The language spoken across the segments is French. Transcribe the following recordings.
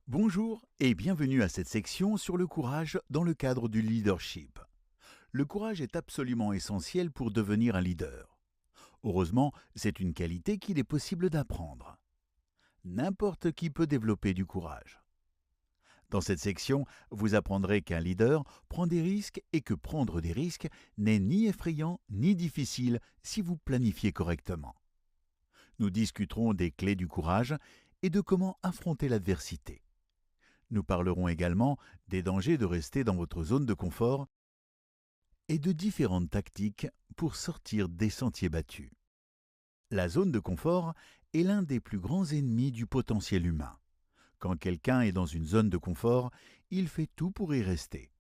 Bonjour et bienvenue à cette section sur le courage dans le cadre du leadership. Le courage est absolument essentiel pour devenir un leader. Heureusement, c'est une qualité qu'il est possible d'apprendre. N'importe qui peut développer du courage. Dans cette section, vous apprendrez qu'un leader prend des risques et que prendre des risques n'est ni effrayant ni difficile si vous planifiez correctement. Nous discuterons des clés du courage et de comment affronter l'adversité. Nous parlerons également des dangers de rester dans votre zone de confort et de différentes tactiques pour sortir des sentiers battus. La zone de confort est l'un des plus grands ennemis du potentiel humain. Quand quelqu'un est dans une zone de confort, il fait tout pour y rester.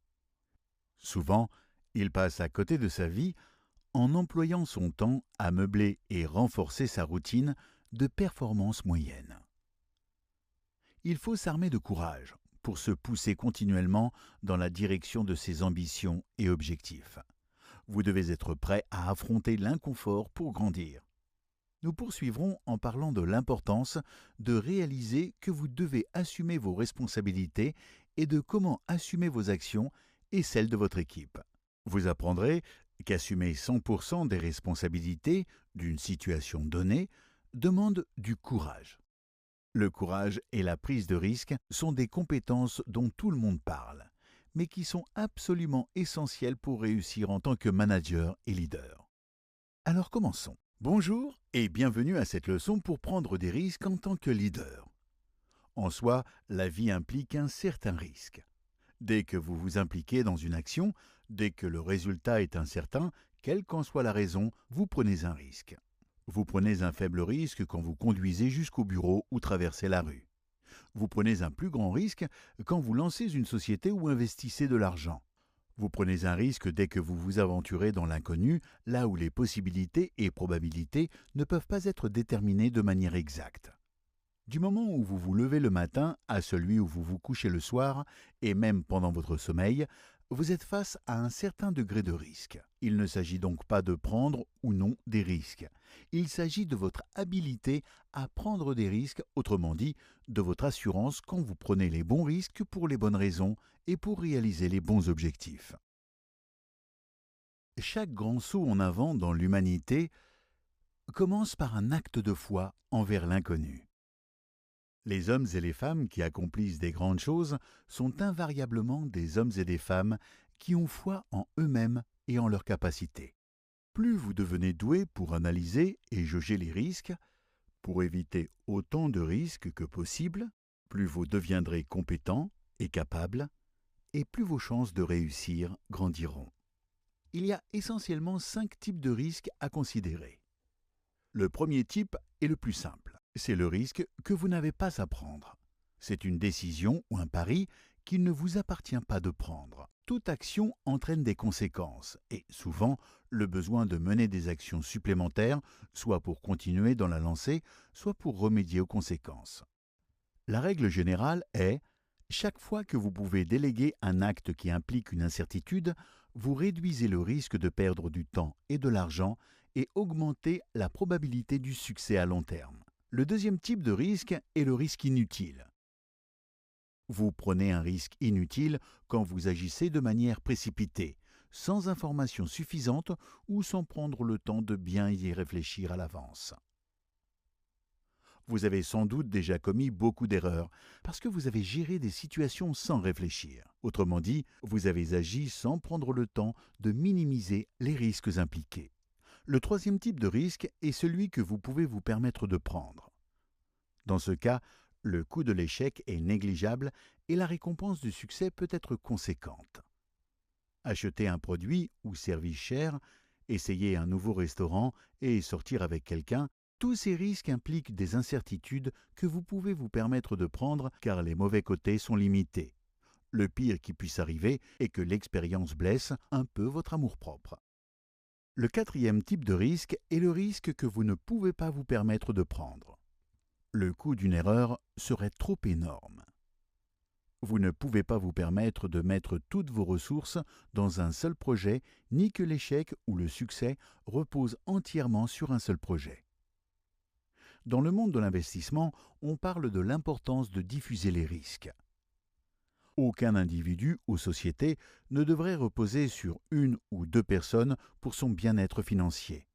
Souvent, il passe à côté de sa vie en employant son temps à meubler et renforcer sa routine de performance moyenne. Il faut s'armer de courage pour se pousser continuellement dans la direction de ses ambitions et objectifs. Vous devez être prêt à affronter l'inconfort pour grandir. Nous poursuivrons en parlant de l'importance de réaliser que vous devez assumer vos responsabilités et de comment assumer vos actions et celles de votre équipe. Vous apprendrez qu'assumer 100% des responsabilités d'une situation donnée demande du courage. Le courage et la prise de risque sont des compétences dont tout le monde parle, mais qui sont absolument essentielles pour réussir en tant que manager et leader. Alors commençons. Bonjour et bienvenue à cette leçon pour prendre des risques en tant que leader. En soi, la vie implique un certain risque. Dès que vous vous impliquez dans une action, dès que le résultat est incertain, quelle qu'en soit la raison, vous prenez un risque. Vous prenez un faible risque quand vous conduisez jusqu'au bureau ou traversez la rue. Vous prenez un plus grand risque quand vous lancez une société ou investissez de l'argent. Vous prenez un risque dès que vous vous aventurez dans l'inconnu, là où les possibilités et probabilités ne peuvent pas être déterminées de manière exacte. Du moment où vous vous levez le matin à celui où vous vous couchez le soir, et même pendant votre sommeil, vous êtes face à un certain degré de risque. Il ne s'agit donc pas de prendre ou non des risques. Il s'agit de votre habilité à prendre des risques, autrement dit, de votre assurance quand vous prenez les bons risques pour les bonnes raisons et pour réaliser les bons objectifs. Chaque grand saut en avant dans l'humanité commence par un acte de foi envers l'inconnu. Les hommes et les femmes qui accomplissent des grandes choses sont invariablement des hommes et des femmes qui ont foi en eux-mêmes et en leurs capacités. Plus vous devenez doué pour analyser et jauger les risques, pour éviter autant de risques que possible, plus vous deviendrez compétent et capable, et plus vos chances de réussir grandiront. Il y a essentiellement 5 types de risques à considérer. Le premier type est le plus simple. C'est le risque que vous n'avez pas à prendre. C'est une décision ou un pari qu'il ne vous appartient pas de prendre. Toute action entraîne des conséquences et, souvent, le besoin de mener des actions supplémentaires, soit pour continuer dans la lancée, soit pour remédier aux conséquences. La règle générale est: chaque fois que vous pouvez déléguer un acte qui implique une incertitude, vous réduisez le risque de perdre du temps et de l'argent et augmentez la probabilité du succès à long terme. Le deuxième type de risque est le risque inutile. Vous prenez un risque inutile quand vous agissez de manière précipitée, sans information suffisante ou sans prendre le temps de bien y réfléchir à l'avance. Vous avez sans doute déjà commis beaucoup d'erreurs parce que vous avez géré des situations sans réfléchir. Autrement dit, vous avez agi sans prendre le temps de minimiser les risques impliqués. Le troisième type de risque est celui que vous pouvez vous permettre de prendre. Dans ce cas, le coût de l'échec est négligeable et la récompense du succès peut être conséquente. Acheter un produit ou service cher, essayer un nouveau restaurant et sortir avec quelqu'un, tous ces risques impliquent des incertitudes que vous pouvez vous permettre de prendre car les mauvais côtés sont limités. Le pire qui puisse arriver est que l'expérience blesse un peu votre amour-propre. Le quatrième type de risque est le risque que vous ne pouvez pas vous permettre de prendre. Le coût d'une erreur serait trop énorme. Vous ne pouvez pas vous permettre de mettre toutes vos ressources dans un seul projet, ni que l'échec ou le succès repose entièrement sur un seul projet. Dans le monde de l'investissement, on parle de l'importance de diffuser les risques. Aucun individu ou société ne devrait reposer sur une ou deux personnes pour son bien-être financier.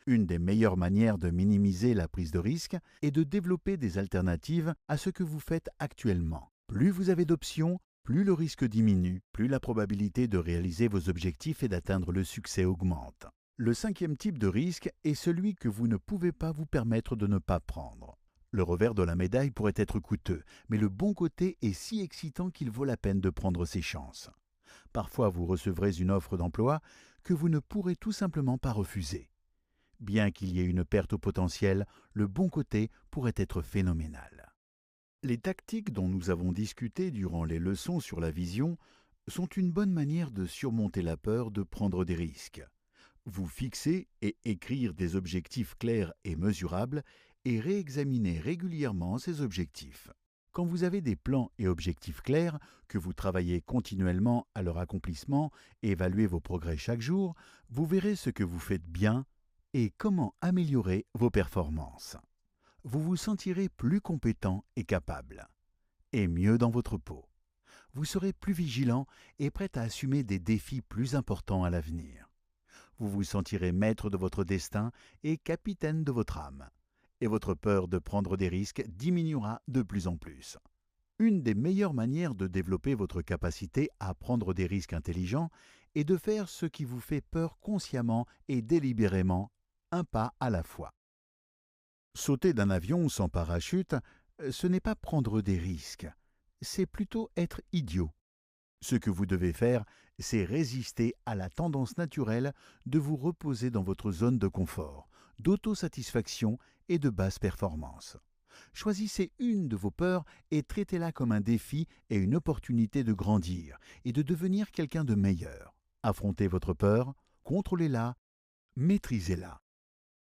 Une des meilleures manières de minimiser la prise de risque est de développer des alternatives à ce que vous faites actuellement. Plus vous avez d'options, plus le risque diminue, plus la probabilité de réaliser vos objectifs et d'atteindre le succès augmente. Le cinquième type de risque est celui que vous ne pouvez pas vous permettre de ne pas prendre. Le revers de la médaille pourrait être coûteux, mais le bon côté est si excitant qu'il vaut la peine de prendre ses chances. Parfois, vous recevrez une offre d'emploi que vous ne pourrez tout simplement pas refuser. Bien qu'il y ait une perte au potentiel, le bon côté pourrait être phénoménal. Les tactiques dont nous avons discuté durant les leçons sur la vision sont une bonne manière de surmonter la peur de prendre des risques. Vous fixer et écrire des objectifs clairs et mesurables et réexaminer régulièrement ces objectifs. Quand vous avez des plans et objectifs clairs, que vous travaillez continuellement à leur accomplissement et évaluez vos progrès chaque jour, vous verrez ce que vous faites bien et comment améliorer vos performances. Vous vous sentirez plus compétent et capable, et mieux dans votre peau. Vous serez plus vigilant et prêt à assumer des défis plus importants à l'avenir. Vous vous sentirez maître de votre destin et capitaine de votre âme. Et votre peur de prendre des risques diminuera de plus en plus. Une des meilleures manières de développer votre capacité à prendre des risques intelligents est de faire ce qui vous fait peur consciemment et délibérément, un pas à la fois. Sauter d'un avion sans parachute, ce n'est pas prendre des risques, c'est plutôt être idiot. Ce que vous devez faire, c'est résister à la tendance naturelle de vous reposer dans votre zone de confort, d'autosatisfaction et de basse performance. Choisissez une de vos peurs et traitez-la comme un défi et une opportunité de grandir et de devenir quelqu'un de meilleur. Affrontez votre peur, contrôlez-la, maîtrisez-la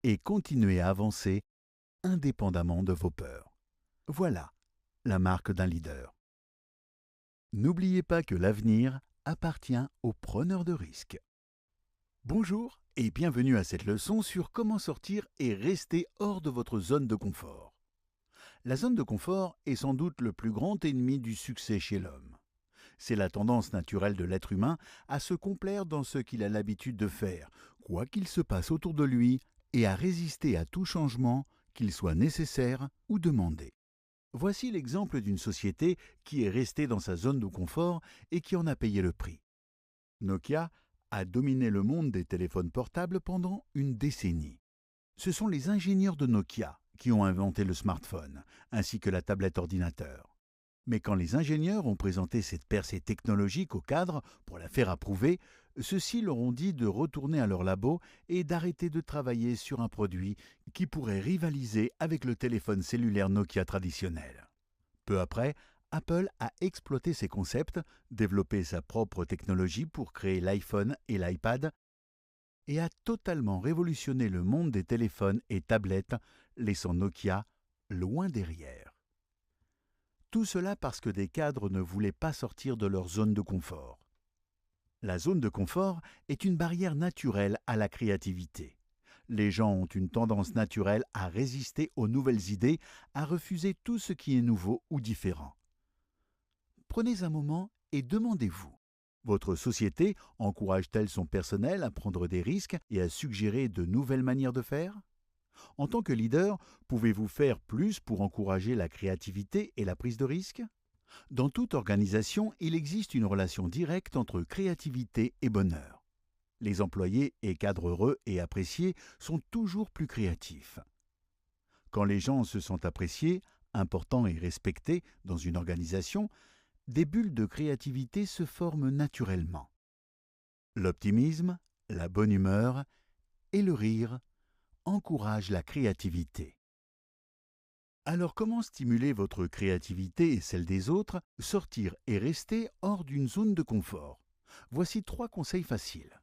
et continuez à avancer indépendamment de vos peurs. Voilà la marque d'un leader. N'oubliez pas que l'avenir appartient aux preneurs de risques. Bonjour et bienvenue à cette leçon sur comment sortir et rester hors de votre zone de confort. La zone de confort est sans doute le plus grand ennemi du succès chez l'homme. C'est la tendance naturelle de l'être humain à se complaire dans ce qu'il a l'habitude de faire, quoi qu'il se passe autour de lui, et à résister à tout changement, qu'il soit nécessaire ou demandé. Voici l'exemple d'une société qui est restée dans sa zone de confort et qui en a payé le prix. Nokia a dominé le monde des téléphones portables pendant une décennie. Ce sont les ingénieurs de Nokia qui ont inventé le smartphone, ainsi que la tablette ordinateur. Mais quand les ingénieurs ont présenté cette percée technologique au cadre pour la faire approuver, ceux-ci leur ont dit de retourner à leur labo et d'arrêter de travailler sur un produit qui pourrait rivaliser avec le téléphone cellulaire Nokia traditionnel. Peu après, Apple a exploité ces concepts, développé sa propre technologie pour créer l'iPhone et l'iPad et a totalement révolutionné le monde des téléphones et tablettes, laissant Nokia loin derrière. Tout cela parce que des cadres ne voulaient pas sortir de leur zone de confort. La zone de confort est une barrière naturelle à la créativité. Les gens ont une tendance naturelle à résister aux nouvelles idées, à refuser tout ce qui est nouveau ou différent. Prenez un moment et demandez-vous, votre société encourage-t-elle son personnel à prendre des risques et à suggérer de nouvelles manières de faire ? En tant que leader, pouvez-vous faire plus pour encourager la créativité et la prise de risque ? Dans toute organisation, il existe une relation directe entre créativité et bonheur. Les employés et cadres heureux et appréciés sont toujours plus créatifs. Quand les gens se sentent appréciés, importants et respectés dans une organisation, des bulles de créativité se forment naturellement. L'optimisme, la bonne humeur et le rire encouragent la créativité. Alors comment stimuler votre créativité et celle des autres, sortir et rester hors d'une zone de confort ? Voici 3 conseils faciles.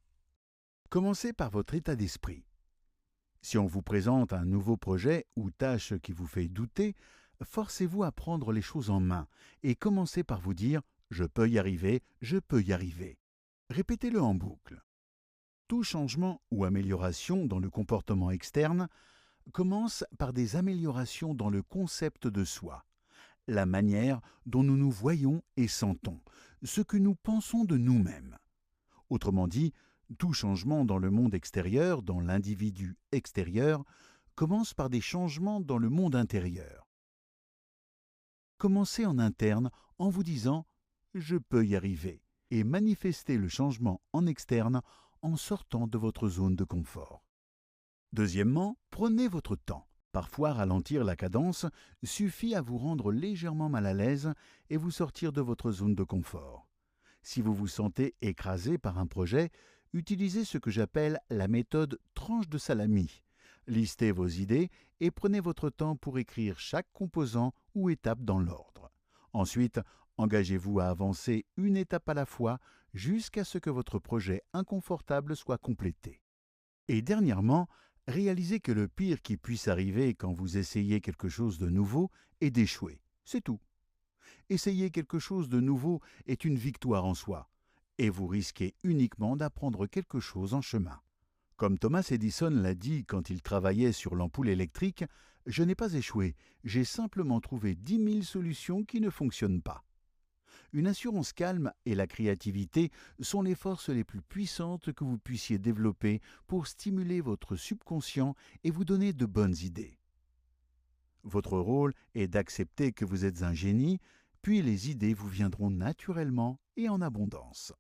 Commencez par votre état d'esprit. Si on vous présente un nouveau projet ou tâche qui vous fait douter, forcez-vous à prendre les choses en main et commencez par vous dire « je peux y arriver, je peux y arriver ». Répétez-le en boucle. Tout changement ou amélioration dans le comportement externe commence par des améliorations dans le concept de soi, la manière dont nous nous voyons et sentons, ce que nous pensons de nous-mêmes. Autrement dit, tout changement dans le monde extérieur, dans l'individu extérieur, commence par des changements dans le monde intérieur. Commencez en interne en vous disant « je peux y arriver » et manifestez le changement en externe en sortant de votre zone de confort. Deuxièmement, prenez votre temps. Parfois, ralentir la cadence suffit à vous rendre légèrement mal à l'aise et vous sortir de votre zone de confort. Si vous vous sentez écrasé par un projet, utilisez ce que j'appelle la méthode tranche de salami. Listez vos idées et prenez votre temps pour écrire chaque composant ou étape dans l'ordre. Ensuite, engagez-vous à avancer une étape à la fois jusqu'à ce que votre projet inconfortable soit complété. Et dernièrement, réalisez que le pire qui puisse arriver quand vous essayez quelque chose de nouveau est d'échouer. C'est tout. Essayer quelque chose de nouveau est une victoire en soi, et vous risquez uniquement d'apprendre quelque chose en chemin. Comme Thomas Edison l'a dit quand il travaillait sur l'ampoule électrique, « Je n'ai pas échoué, j'ai simplement trouvé 10 000 solutions qui ne fonctionnent pas ». Une assurance calme et la créativité sont les forces les plus puissantes que vous puissiez développer pour stimuler votre subconscient et vous donner de bonnes idées. Votre rôle est d'accepter que vous êtes un génie, puis les idées vous viendront naturellement et en abondance.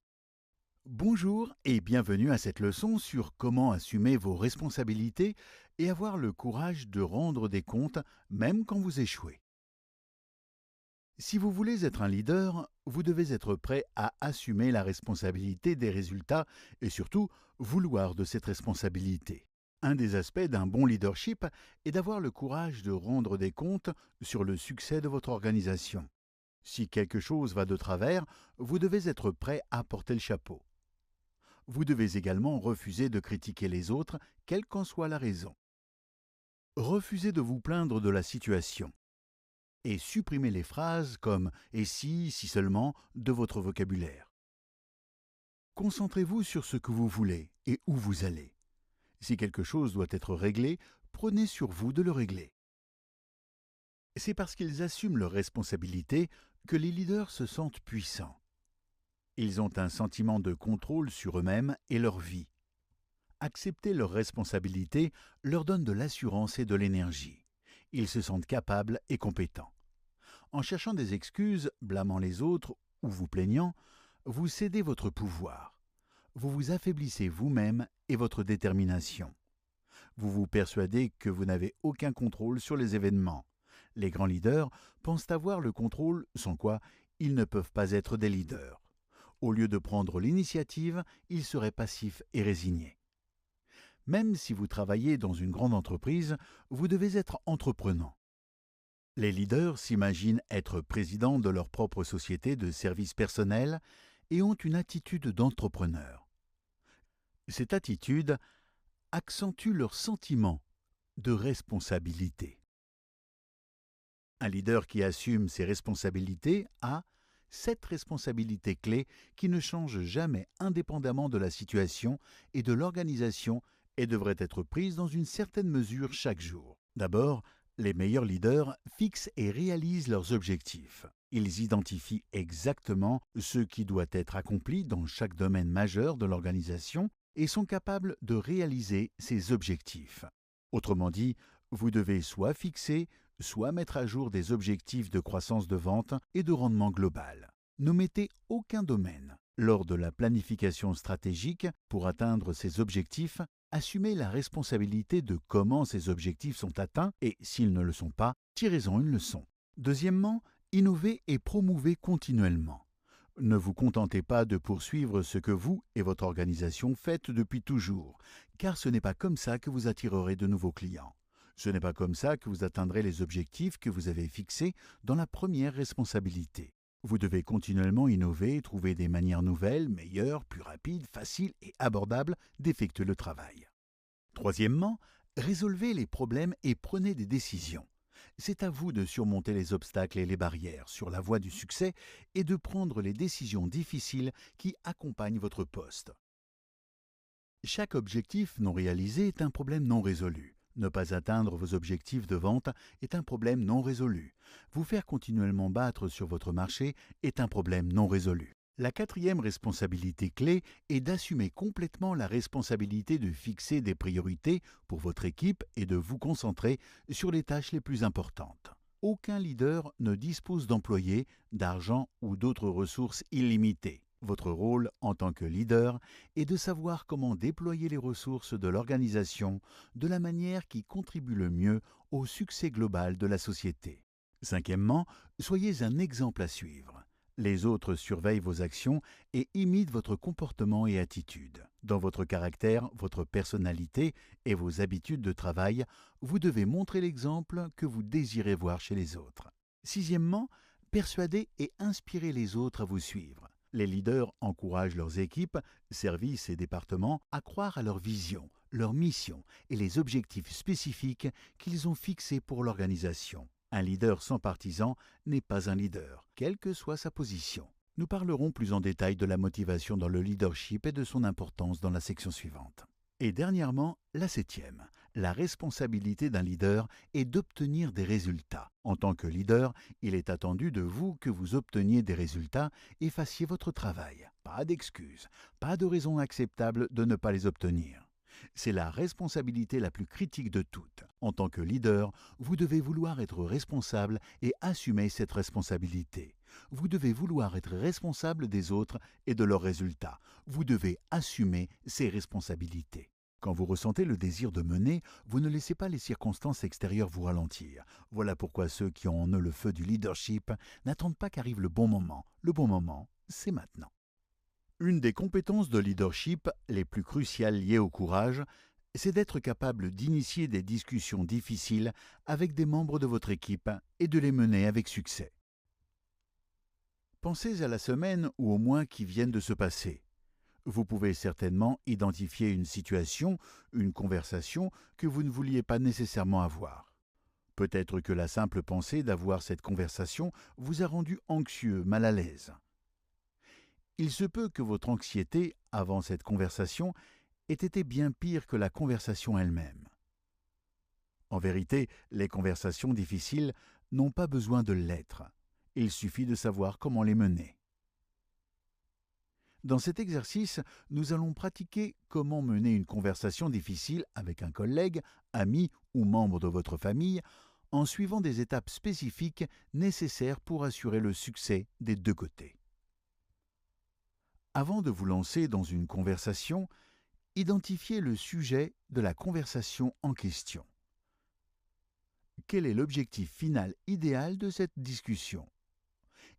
Bonjour et bienvenue à cette leçon sur comment assumer vos responsabilités et avoir le courage de rendre des comptes même quand vous échouez. Si vous voulez être un leader, vous devez être prêt à assumer la responsabilité des résultats et surtout vouloir de cette responsabilité. Un des aspects d'un bon leadership est d'avoir le courage de rendre des comptes sur le succès de votre organisation. Si quelque chose va de travers, vous devez être prêt à porter le chapeau. Vous devez également refuser de critiquer les autres, quelle qu'en soit la raison. Refusez de vous plaindre de la situation. Et supprimez les phrases comme « et si seulement » de votre vocabulaire. Concentrez-vous sur ce que vous voulez et où vous allez. Si quelque chose doit être réglé, prenez sur vous de le régler. C'est parce qu'ils assument leurs responsabilités que les leaders se sentent puissants. Ils ont un sentiment de contrôle sur eux-mêmes et leur vie. Accepter leurs responsabilités leur donne de l'assurance et de l'énergie. Ils se sentent capables et compétents. En cherchant des excuses, blâmant les autres ou vous plaignant, vous cédez votre pouvoir. Vous vous affaiblissez vous-même et votre détermination. Vous vous persuadez que vous n'avez aucun contrôle sur les événements. Les grands leaders pensent avoir le contrôle, sans quoi ils ne peuvent pas être des leaders. Au lieu de prendre l'initiative, ils seraient passifs et résignés. Même si vous travaillez dans une grande entreprise, vous devez être entreprenant. Les leaders s'imaginent être présidents de leur propre société de services personnels et ont une attitude d'entrepreneur. Cette attitude accentue leur sentiment de responsabilité. Un leader qui assume ses responsabilités a 7 responsabilités clés qui ne changent jamais indépendamment de la situation et de l'organisation et devraient être prises dans une certaine mesure chaque jour. D'abord, les meilleurs leaders fixent et réalisent leurs objectifs. Ils identifient exactement ce qui doit être accompli dans chaque domaine majeur de l'organisation et sont capables de réaliser ces objectifs. Autrement dit, vous devez soit fixer, soit mettre à jour des objectifs de croissance de vente et de rendement global. N'omettez aucun domaine. Lors de la planification stratégique, pour atteindre ces objectifs, assumez la responsabilité de comment ces objectifs sont atteints et, s'ils ne le sont pas, tirez-en une leçon. Deuxièmement, innovez et promouvez continuellement. Ne vous contentez pas de poursuivre ce que vous et votre organisation faites depuis toujours, car ce n'est pas comme ça que vous attirerez de nouveaux clients. Ce n'est pas comme ça que vous atteindrez les objectifs que vous avez fixés dans la première responsabilité. Vous devez continuellement innover et trouver des manières nouvelles, meilleures, plus rapides, faciles et abordables d'effectuer le travail. Troisièmement, résolvez les problèmes et prenez des décisions. C'est à vous de surmonter les obstacles et les barrières sur la voie du succès et de prendre les décisions difficiles qui accompagnent votre poste. Chaque objectif non réalisé est un problème non résolu. Ne pas atteindre vos objectifs de vente est un problème non résolu. Vous faire continuellement battre sur votre marché est un problème non résolu. La quatrième responsabilité clé est d'assumer complètement la responsabilité de fixer des priorités pour votre équipe et de vous concentrer sur les tâches les plus importantes. Aucun leader ne dispose d'employés, d'argent ou d'autres ressources illimitées. Votre rôle en tant que leader est de savoir comment déployer les ressources de l'organisation de la manière qui contribue le mieux au succès global de la société. Cinquièmement, soyez un exemple à suivre. Les autres surveillent vos actions et imitent votre comportement et attitude. Dans votre caractère, votre personnalité et vos habitudes de travail, vous devez montrer l'exemple que vous désirez voir chez les autres. Sixièmement, persuadez et inspirez les autres à vous suivre. Les leaders encouragent leurs équipes, services et départements à croire à leur vision, leur mission et les objectifs spécifiques qu'ils ont fixés pour l'organisation. Un leader sans partisans n'est pas un leader, quelle que soit sa position. Nous parlerons plus en détail de la motivation dans le leadership et de son importance dans la section suivante. Et dernièrement, la septième. La responsabilité d'un leader est d'obtenir des résultats. En tant que leader, il est attendu de vous que vous obteniez des résultats et fassiez votre travail. Pas d'excuses, pas de raison acceptable de ne pas les obtenir. C'est la responsabilité la plus critique de toutes. En tant que leader, vous devez vouloir être responsable et assumer cette responsabilité. Vous devez vouloir être responsable des autres et de leurs résultats. Vous devez assumer ces responsabilités. Quand vous ressentez le désir de mener, vous ne laissez pas les circonstances extérieures vous ralentir. Voilà pourquoi ceux qui ont en eux le feu du leadership n'attendent pas qu'arrive le bon moment. Le bon moment, c'est maintenant. Une des compétences de leadership les plus cruciales liées au courage, c'est d'être capable d'initier des discussions difficiles avec des membres de votre équipe et de les mener avec succès. Pensez à la semaine ou au mois qui viennent de se passer. Vous pouvez certainement identifier une situation, une conversation que vous ne vouliez pas nécessairement avoir. Peut-être que la simple pensée d'avoir cette conversation vous a rendu anxieux, mal à l'aise. Il se peut que votre anxiété, avant cette conversation, ait été bien pire que la conversation elle-même. En vérité, les conversations difficiles n'ont pas besoin de l'être. Il suffit de savoir comment les mener. Dans cet exercice, nous allons pratiquer comment mener une conversation difficile avec un collègue, ami ou membre de votre famille en suivant des étapes spécifiques nécessaires pour assurer le succès des deux côtés. Avant de vous lancer dans une conversation, identifiez le sujet de la conversation en question. Quel est l'objectif final idéal de cette discussion?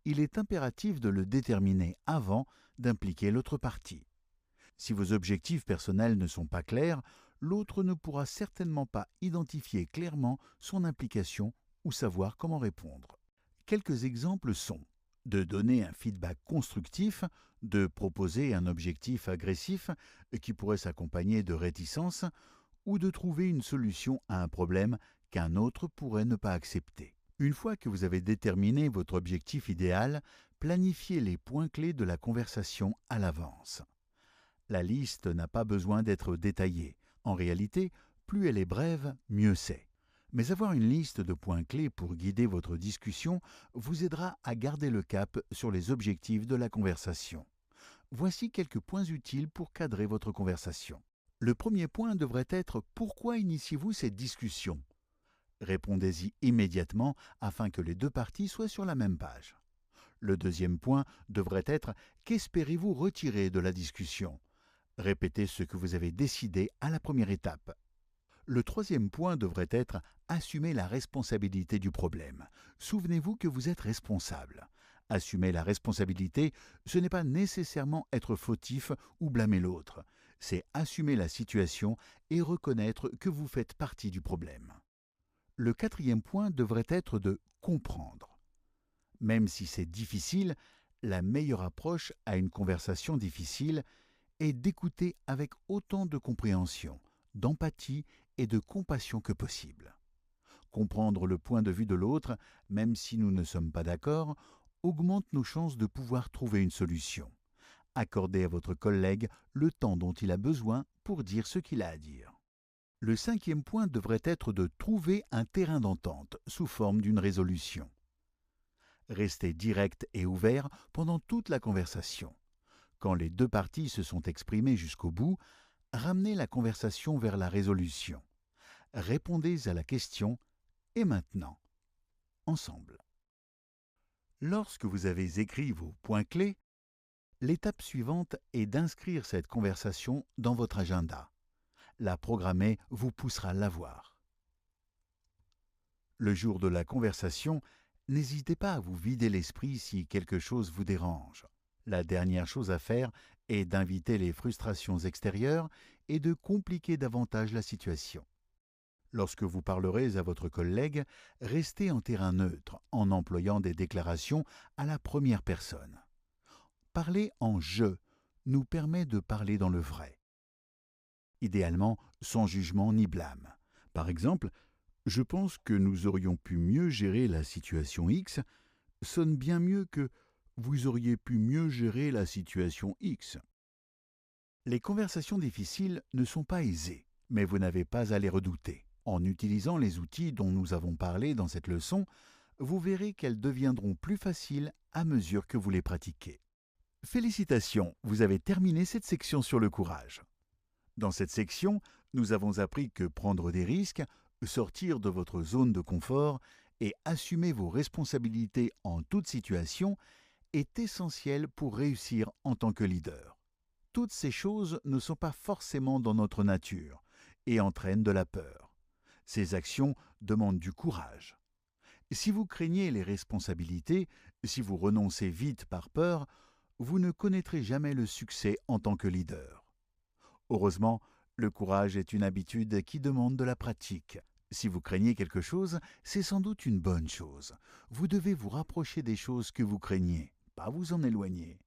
Il est impératif de le déterminer avant d'impliquer l'autre partie. Si vos objectifs personnels ne sont pas clairs, l'autre ne pourra certainement pas identifier clairement son implication ou savoir comment répondre. Quelques exemples sont de donner un feedback constructif, de proposer un objectif agressif qui pourrait s'accompagner de réticence ou de trouver une solution à un problème qu'un autre pourrait ne pas accepter. Une fois que vous avez déterminé votre objectif idéal, planifiez les points clés de la conversation à l'avance. La liste n'a pas besoin d'être détaillée. En réalité, plus elle est brève, mieux c'est. Mais avoir une liste de points clés pour guider votre discussion vous aidera à garder le cap sur les objectifs de la conversation. Voici quelques points utiles pour cadrer votre conversation. Le premier point devrait être « Pourquoi initiez-vous cette discussion ?» Répondez-y immédiatement afin que les deux parties soient sur la même page. Le deuxième point devrait être « Qu'espérez-vous retirer de la discussion ?» Répétez ce que vous avez décidé à la première étape. Le troisième point devrait être « Assumer la responsabilité du problème ». Souvenez-vous que vous êtes responsable. Assumer la responsabilité, ce n'est pas nécessairement être fautif ou blâmer l'autre. C'est assumer la situation et reconnaître que vous faites partie du problème. Le quatrième point devrait être de comprendre. Même si c'est difficile, la meilleure approche à une conversation difficile est d'écouter avec autant de compréhension, d'empathie et de compassion que possible. Comprendre le point de vue de l'autre, même si nous ne sommes pas d'accord, augmente nos chances de pouvoir trouver une solution. Accordez à votre collègue le temps dont il a besoin pour dire ce qu'il a à dire. Le cinquième point devrait être de trouver un terrain d'entente sous forme d'une résolution. Restez direct et ouvert pendant toute la conversation. Quand les deux parties se sont exprimées jusqu'au bout, ramenez la conversation vers la résolution. Répondez à la question « Et maintenant ?» ensemble. Lorsque vous avez écrit vos points clés, l'étape suivante est d'inscrire cette conversation dans votre agenda. La programmer vous poussera à l'avoir. Le jour de la conversation, n'hésitez pas à vous vider l'esprit si quelque chose vous dérange. La dernière chose à faire est d'inviter les frustrations extérieures et de compliquer davantage la situation. Lorsque vous parlerez à votre collègue, restez en terrain neutre en employant des déclarations à la première personne. Parler en « je » nous permet de parler dans le vrai. Idéalement, sans jugement ni blâme. Par exemple, « Je pense que nous aurions pu mieux gérer la situation X » sonne bien mieux que « Vous auriez pu mieux gérer la situation X ». Les conversations difficiles ne sont pas aisées, mais vous n'avez pas à les redouter. En utilisant les outils dont nous avons parlé dans cette leçon, vous verrez qu'elles deviendront plus faciles à mesure que vous les pratiquez. Félicitations, vous avez terminé cette section sur le courage. Dans cette section, nous avons appris que prendre des risques, sortir de votre zone de confort et assumer vos responsabilités en toute situation est essentiel pour réussir en tant que leader. Toutes ces choses ne sont pas forcément dans notre nature et entraînent de la peur. Ces actions demandent du courage. Si vous craignez les responsabilités, si vous renoncez vite par peur, vous ne connaîtrez jamais le succès en tant que leader. Heureusement, le courage est une habitude qui demande de la pratique. Si vous craignez quelque chose, c'est sans doute une bonne chose. Vous devez vous rapprocher des choses que vous craignez, pas vous en éloigner.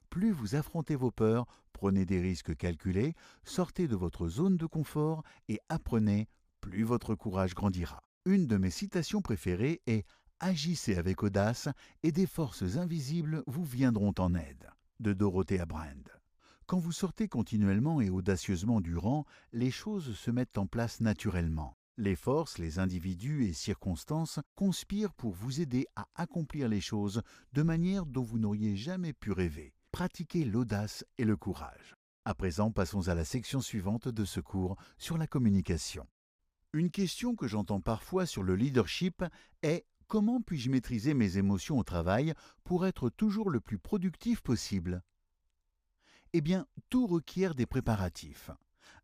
Plus vous affrontez vos peurs, prenez des risques calculés, sortez de votre zone de confort et apprenez, plus votre courage grandira. Une de mes citations préférées est « Agissez avec audace et des forces invisibles vous viendront en aide » de Dorothea Brande. Quand vous sortez continuellement et audacieusement du rang, les choses se mettent en place naturellement. Les forces, les individus et circonstances conspirent pour vous aider à accomplir les choses de manière dont vous n'auriez jamais pu rêver. Pratiquez l'audace et le courage. À présent, passons à la section suivante de ce cours sur la communication. Une question que j'entends parfois sur le leadership est « Comment puis-je maîtriser mes émotions au travail pour être toujours le plus productif possible ?» Eh bien, tout requiert des préparatifs.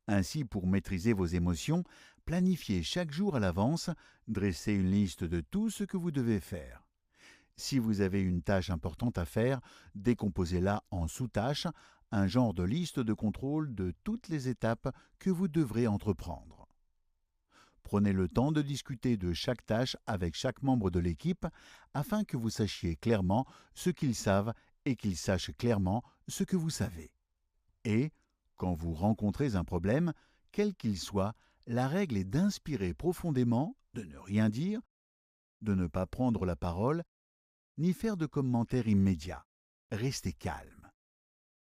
Ainsi, pour maîtriser vos émotions, planifiez chaque jour à l'avance, dressez une liste de tout ce que vous devez faire. Si vous avez une tâche importante à faire, décomposez-la en sous-tâches, un genre de liste de contrôle de toutes les étapes que vous devrez entreprendre. Prenez le temps de discuter de chaque tâche avec chaque membre de l'équipe afin que vous sachiez clairement ce qu'ils savent et qu'ils sachent clairement ce que vous savez. Et, quand vous rencontrez un problème, quel qu'il soit, la règle est d'inspirer profondément, de ne rien dire, de ne pas prendre la parole, ni faire de commentaires immédiats. Restez calme.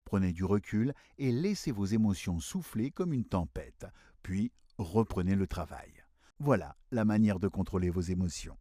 Prenez du recul et laissez vos émotions souffler comme une tempête, puis reprenez le travail. Voilà la manière de contrôler vos émotions.